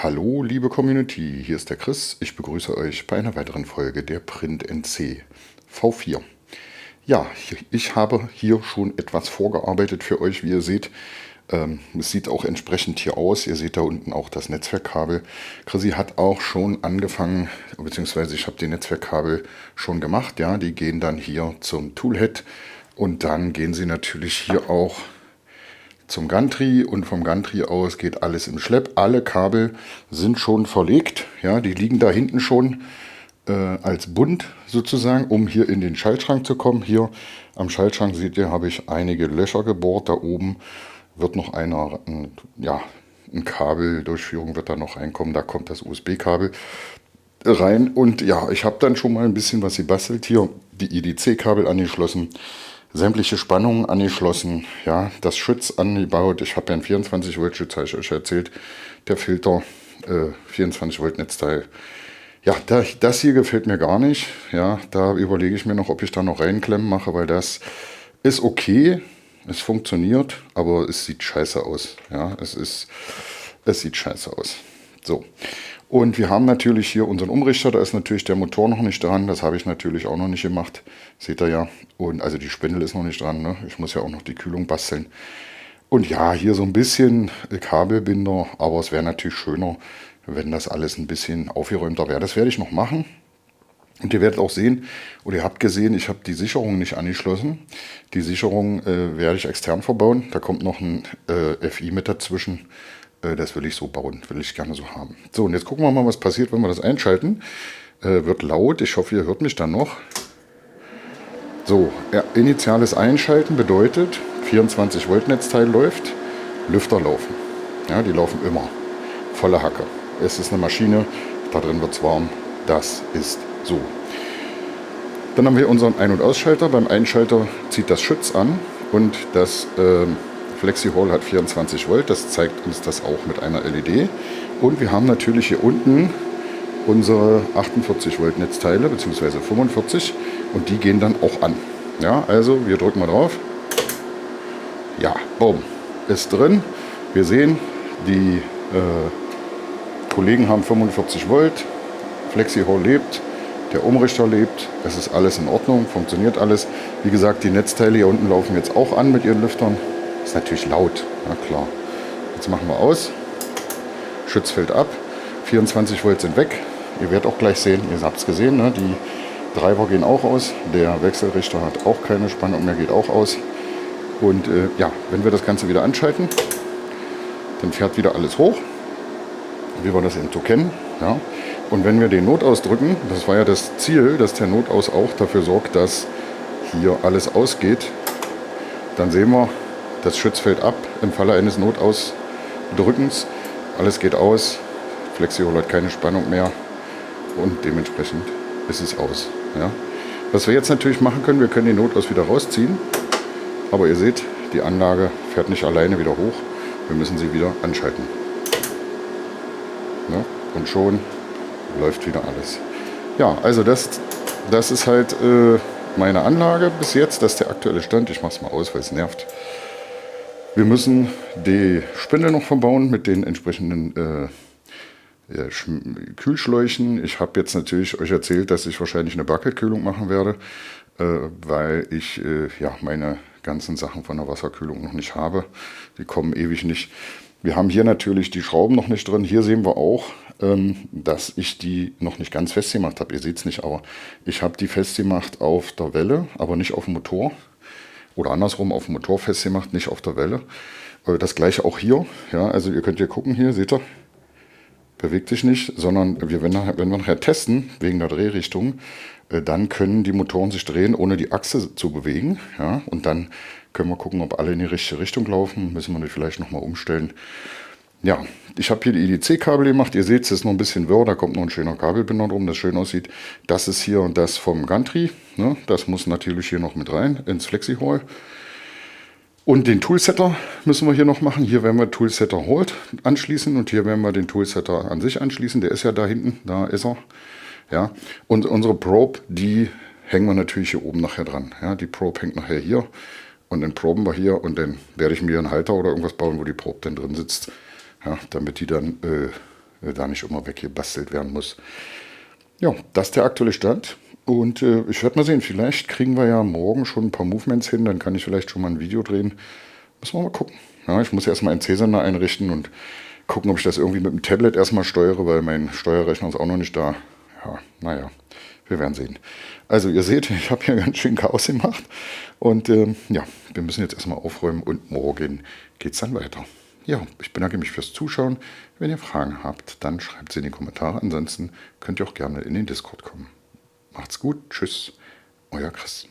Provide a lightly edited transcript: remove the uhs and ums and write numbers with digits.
Hallo liebe Community, hier ist der Chris. Ich begrüße euch bei einer weiteren Folge der Print NC V4. Ja, ich habe hier schon etwas vorgearbeitet für euch, wie ihr seht. Es sieht auch entsprechend hier aus. Ihr seht da unten auch das Netzwerkkabel. Chrissy hat auch schon angefangen, beziehungsweise ich habe die Netzwerkkabel schon gemacht. Ja, die gehen dann hier zum Toolhead und dann gehen sie natürlich hier auch zum Gantry und vom Gantry aus geht alles im Schlepp. Alle Kabel sind schon verlegt, ja, die liegen da hinten schon als Bund sozusagen, um hier in den Schaltschrank zu kommen. Hier am Schaltschrank seht ihr, habe ich einige Löcher gebohrt. Da oben wird noch ein Kabeldurchführung wird da noch reinkommen. Da kommt das USB-Kabel rein und ja, ich habe dann schon mal ein bisschen was gebastelt. Hier die IDC-Kabel angeschlossen. Sämtliche Spannungen angeschlossen, ja, das Schütz angebaut. Ich habe ja einen 24 Volt Schütz, habe ich euch erzählt. Der Filter, 24 Volt Netzteil. Ja, das hier gefällt mir gar nicht. Ja, da überlege ich mir noch, ob ich da noch reinklemmen mache, weil das ist okay. Es funktioniert, aber es sieht scheiße aus. Ja, es sieht scheiße aus. So. Und wir haben natürlich hier unseren Umrichter, da ist natürlich der Motor noch nicht dran, das habe ich natürlich auch noch nicht gemacht, seht ihr ja. Und also die Spindel ist noch nicht dran, ne? Ich muss ja auch noch die Kühlung basteln. Und ja, hier so ein bisschen Kabelbinder, aber es wäre natürlich schöner, wenn das alles ein bisschen aufgeräumter wäre. Das werde ich noch machen. Und ihr werdet auch sehen, oder ihr habt gesehen, ich habe die Sicherung nicht angeschlossen. Die Sicherung werde ich extern verbauen, da kommt noch ein FI mit dazwischen. Das will ich so bauen, will ich gerne so haben. So, und jetzt gucken wir mal, was passiert, wenn wir das einschalten. Wird laut, ich hoffe, ihr hört mich dann noch. So, ja, initiales Einschalten bedeutet, 24 Volt Netzteil läuft, Lüfter laufen. Ja, die laufen immer, volle Hacke. Es ist eine Maschine, da drin wird es warm, das ist so. Dann haben wir unseren Ein- und Ausschalter. Beim Einschalter zieht das Schütz an und das FlexiHall hat 24 Volt, das zeigt uns das auch mit einer LED. Und wir haben natürlich hier unten unsere 48 Volt Netzteile, beziehungsweise 45, und die gehen dann auch an. Ja, also wir drücken mal drauf. Ja, boom, ist drin. Wir sehen, die Kollegen haben 45 Volt, FlexiHall lebt, der Umrichter lebt, es ist alles in Ordnung, funktioniert alles. Wie gesagt, die Netzteile hier unten laufen jetzt auch an mit ihren Lüftern. Ist natürlich laut, na klar. Jetzt machen wir aus. Schütz fällt ab. 24 Volt sind weg. Ihr werdet auch gleich sehen, ihr habt es gesehen, ne? Die Treiber gehen auch aus. Der Wechselrichter hat auch keine Spannung mehr, geht auch aus. Und ja, wenn wir das Ganze wieder anschalten, dann fährt wieder alles hoch, wie wir das eben so kennen. Ja? Und wenn wir den Notaus drücken, das war ja das Ziel, dass der Notaus auch dafür sorgt, dass hier alles ausgeht, dann sehen wir, das Schütz fällt ab im Falle eines Notausdrückens. Alles geht aus. FlexiHall hat keine Spannung mehr. Und dementsprechend ist es aus. Ja. Was wir jetzt natürlich machen können, wir können den Notaus wieder rausziehen. Aber ihr seht, die Anlage fährt nicht alleine wieder hoch. Wir müssen sie wieder anschalten. Ja. Und schon läuft wieder alles. Ja, also das ist halt meine Anlage bis jetzt. Das ist der aktuelle Stand. Ich mache es mal aus, weil es nervt. Wir müssen die Spindel noch verbauen mit den entsprechenden Kühlschläuchen. Ich habe jetzt natürlich euch erzählt, dass ich wahrscheinlich eine Bucketkühlung machen werde, weil ich ja, meine ganzen Sachen von der Wasserkühlung noch nicht habe. Die kommen ewig nicht. Wir haben hier natürlich die Schrauben noch nicht drin. Hier sehen wir auch, dass ich die noch nicht ganz festgemacht habe. Ihr seht es nicht, aber ich habe die festgemacht auf der Welle, aber nicht auf dem Motor. Oder andersrum auf dem Motor festgemacht, nicht auf der Welle. Das gleiche auch hier. Ja, also ihr könnt hier gucken, hier seht ihr, bewegt sich nicht, sondern wenn wir nachher testen, wegen der Drehrichtung, dann können die Motoren sich drehen, ohne die Achse zu bewegen. Ja, und dann können wir gucken, ob alle in die richtige Richtung laufen. Müssen wir die vielleicht nochmal umstellen. Ja, ich habe hier die IDC-Kabel gemacht. Ihr seht, es ist noch ein bisschen wirr, da kommt noch ein schöner Kabelbinder drum, das schön aussieht. Das ist hier das vom Gantry. Ne? Das muss natürlich hier noch mit rein ins FlexiHall. Und den Toolsetter müssen wir hier noch machen. Hier werden wir Toolsetter Hold anschließen und hier werden wir den Toolsetter an sich anschließen. Der ist ja da hinten, da ist er. Ja. Und unsere Probe, die hängen wir natürlich hier oben nachher dran. Ja. Die Probe hängt nachher hier und dann proben wir hier und dann werde ich mir einen Halter oder irgendwas bauen, wo die Probe dann drin sitzt. Ja, damit die dann da nicht immer weggebastelt werden muss. Ja, das ist der aktuelle Stand. Und ich werde mal sehen, vielleicht kriegen wir ja morgen schon ein paar Movements hin, dann kann ich vielleicht schon mal ein Video drehen. Müssen wir mal gucken. Ja, ich muss erstmal einen C-Sender einrichten und gucken, ob ich das irgendwie mit dem Tablet erstmal steuere, weil mein Steuerrechner ist auch noch nicht da. Ja, naja, wir werden sehen. Also ihr seht, ich habe hier ganz schön Chaos gemacht. Und ja, wir müssen jetzt erstmal aufräumen und morgen geht es dann weiter. Ja, ich bedanke mich fürs Zuschauen. Wenn ihr Fragen habt, dann schreibt sie in die Kommentare. Ansonsten könnt ihr auch gerne in den Discord kommen. Macht's gut, tschüss, euer Chris.